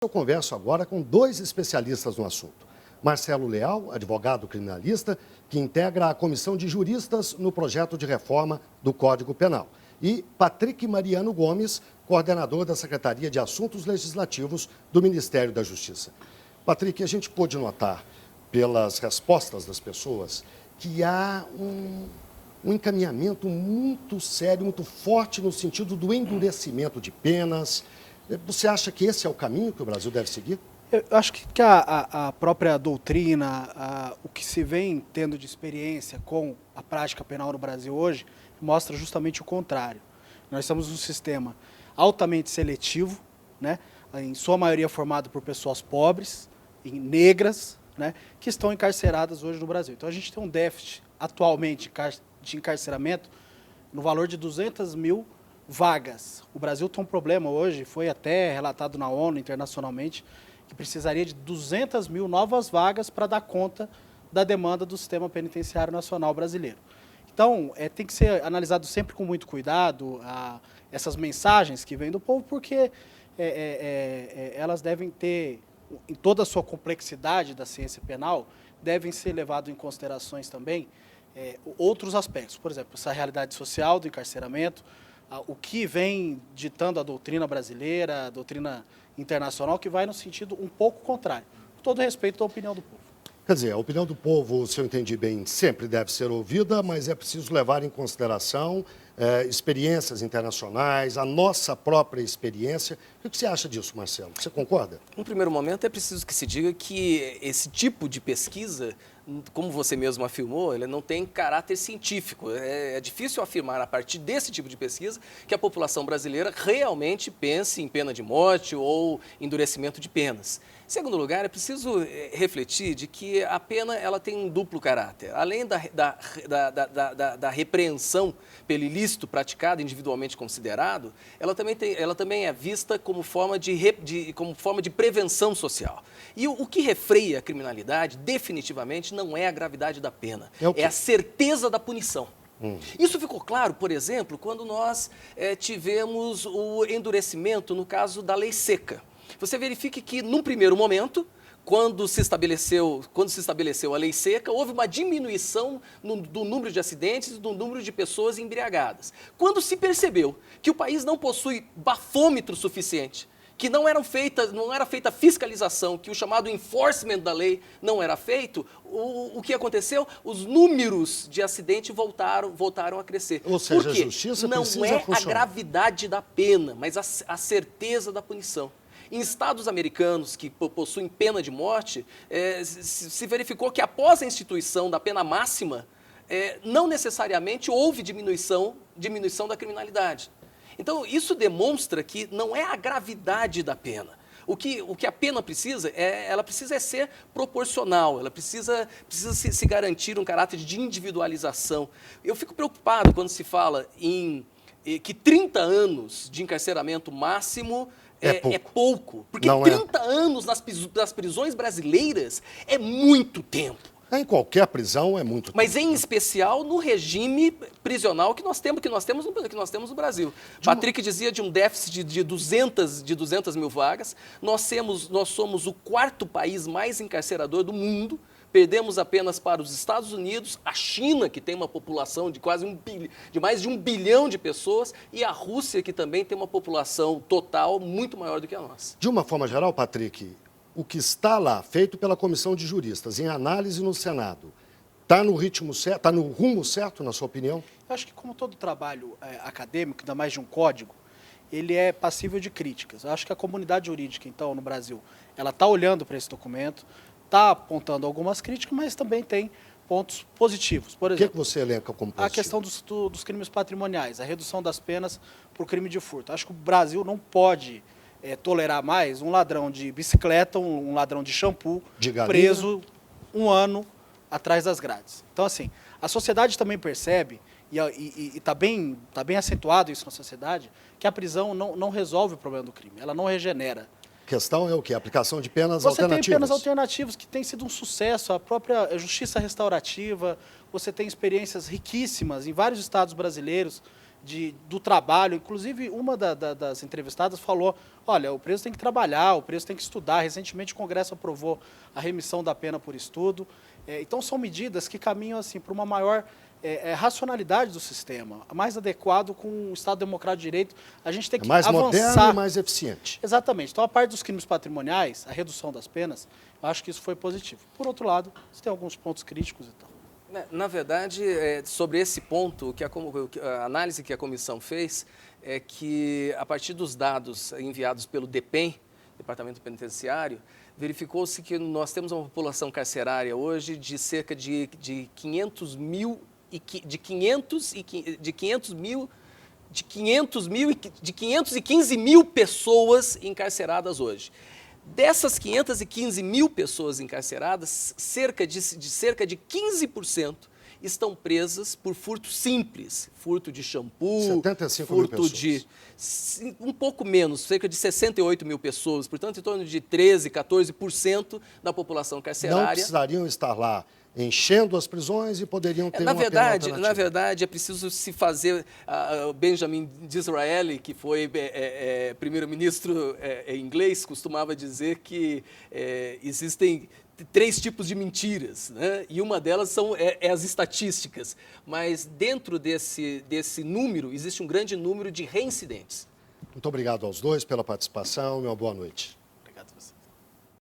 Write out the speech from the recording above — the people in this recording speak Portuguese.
Eu converso agora com dois especialistas no assunto. Marcelo Leal, advogado criminalista, que integra a comissão de juristas no projeto de reforma do Código Penal. E Patrick Mariano Gomes, coordenador da Secretaria de Assuntos Legislativos do Ministério da Justiça. Patrick, a gente pôde notar pelas respostas das pessoas que há um encaminhamento muito sério, muito forte no sentido do endurecimento de penas. Você acha que esse é o caminho que o Brasil deve seguir? Eu acho que a própria doutrina, o que se vem tendo de experiência com a prática penal no Brasil hoje, mostra justamente o contrário. Nós estamos num sistema altamente seletivo, né, em sua maioria formado por pessoas pobres, negras, né, que estão encarceradas hoje no Brasil. Então a gente tem um déficit atualmente de encarceramento no valor de 200 mil vagas. O Brasil tem um problema hoje, foi até relatado na ONU internacionalmente, que precisaria de 200 mil novas vagas para dar conta da demanda do sistema penitenciário nacional brasileiro. Então, tem que ser analisado sempre com muito cuidado essas mensagens que vêm do povo, porque elas devem ter, em toda a sua complexidade da ciência penal, devem ser levadas em considerações também outros aspectos. Por exemplo, essa realidade social do encarceramento, o que vem ditando a doutrina brasileira, a doutrina internacional, que vai no sentido um pouco contrário, com todo respeito à opinião do povo. Quer dizer, a opinião do povo, se eu entendi bem, sempre deve ser ouvida, mas é preciso levar em consideração experiências internacionais, a nossa própria experiência. O que você acha disso, Marcelo? Você concorda? No primeiro momento, é preciso que se diga que esse tipo de pesquisa, como você mesmo afirmou, ele não tem caráter científico. É difícil afirmar, a partir desse tipo de pesquisa, que a população brasileira realmente pense em pena de morte ou endurecimento de penas. Em segundo lugar, é preciso refletir de que a pena ela tem um duplo caráter. Além da repreensão pelo ilícito praticado, individualmente considerado, ela também é vista como forma de prevenção social. E o que refreia a criminalidade, definitivamente, não é a gravidade da pena, é a certeza da punição. Isso ficou claro, por exemplo, quando nós tivemos o endurecimento no caso da lei seca. Você verifique que, num primeiro momento, quando se estabeleceu a lei seca, houve uma diminuição do número de acidentes e do número de pessoas embriagadas. Quando se percebeu que o país não possui bafômetro suficiente, que não era feita fiscalização, que o chamado enforcement da lei não era feito, o que aconteceu? Os números de acidente voltaram a crescer. Ou seja, a justiça não precisa é funcionar. a gravidade da pena, mas a certeza da punição. Em estados americanos que possuem pena de morte, se verificou que após a instituição da pena máxima, não necessariamente houve diminuição da criminalidade. Então, isso demonstra que não é a gravidade da pena. O que a pena precisa, ela precisa ser proporcional, ela precisa se garantir um caráter de individualização. Eu fico preocupado quando se fala que 30 anos de encarceramento máximo é pouco, porque não 30 anos nas prisões brasileiras é muito tempo. Em qualquer prisão é muito tempo. Mas em especial no regime prisional que nós temos no Brasil. Patrick dizia de um déficit de 200 mil vagas. Nós somos o quarto país mais encarcerador do mundo. Perdemos apenas para os Estados Unidos, a China, que tem uma população de mais de 1 bilhão de pessoas, e a Rússia, que também tem uma população total muito maior do que a nossa. De uma forma geral, Patrick, o que está lá, feito pela comissão de juristas, em análise no Senado, está no ritmo certo, está no rumo certo, na sua opinião? Eu acho que, como todo trabalho acadêmico, ainda mais de um código, ele é passível de críticas. Eu acho que a comunidade jurídica, então, no Brasil, ela está olhando para esse documento, está apontando algumas críticas, mas também tem pontos positivos. Por exemplo, o que você elenca como positivo? A questão dos crimes patrimoniais, a redução das penas por crime de furto. Acho que o Brasil não pode tolerar mais um ladrão de bicicleta, um ladrão de shampoo, preso 1 ano atrás das grades. Então, assim, a sociedade também percebe, e está bem acentuado isso na sociedade, que a prisão não resolve o problema do crime, ela não regenera. A questão é o quê? A aplicação de penas alternativas. Você tem penas alternativas que tem sido um sucesso, a própria justiça restaurativa, você tem experiências riquíssimas em vários estados brasileiros do trabalho. Inclusive, uma das entrevistadas falou, olha, o preso tem que trabalhar, o preso tem que estudar. Recentemente o Congresso aprovou a remissão da pena por estudo. Então são medidas que caminham assim, para uma maior racionalidade do sistema, mais adequado com o Estado Democrático de Direito. A gente tem que mais avançar. Moderno e mais eficiente. Exatamente. Então, a parte dos crimes patrimoniais, a redução das penas, eu acho que isso foi positivo. Por outro lado, você tem alguns pontos críticos e tal. Na verdade, sobre esse ponto, a análise que a comissão fez é que, a partir dos dados enviados pelo DEPEN, Departamento Penitenciário, verificou-se que nós temos uma população carcerária hoje de cerca de 515 mil pessoas encarceradas hoje. Dessas 515 mil pessoas encarceradas, cerca de 15% estão presas por furto simples, furto de shampoo, 75 mil furto de um pouco menos, cerca de 68 mil pessoas, portanto, em torno de 13%, 14% da população carcerária. Não precisariam estar lá enchendo as prisões e poderiam ter uma pena alternativa. Na verdade, é preciso se fazer... O Benjamin Disraeli, que foi primeiro-ministro inglês, costumava dizer que existem 3 tipos de mentiras, né? E uma delas é as estatísticas. Mas dentro desse número, existe um grande número de reincidentes. Muito obrigado aos dois pela participação e uma boa noite.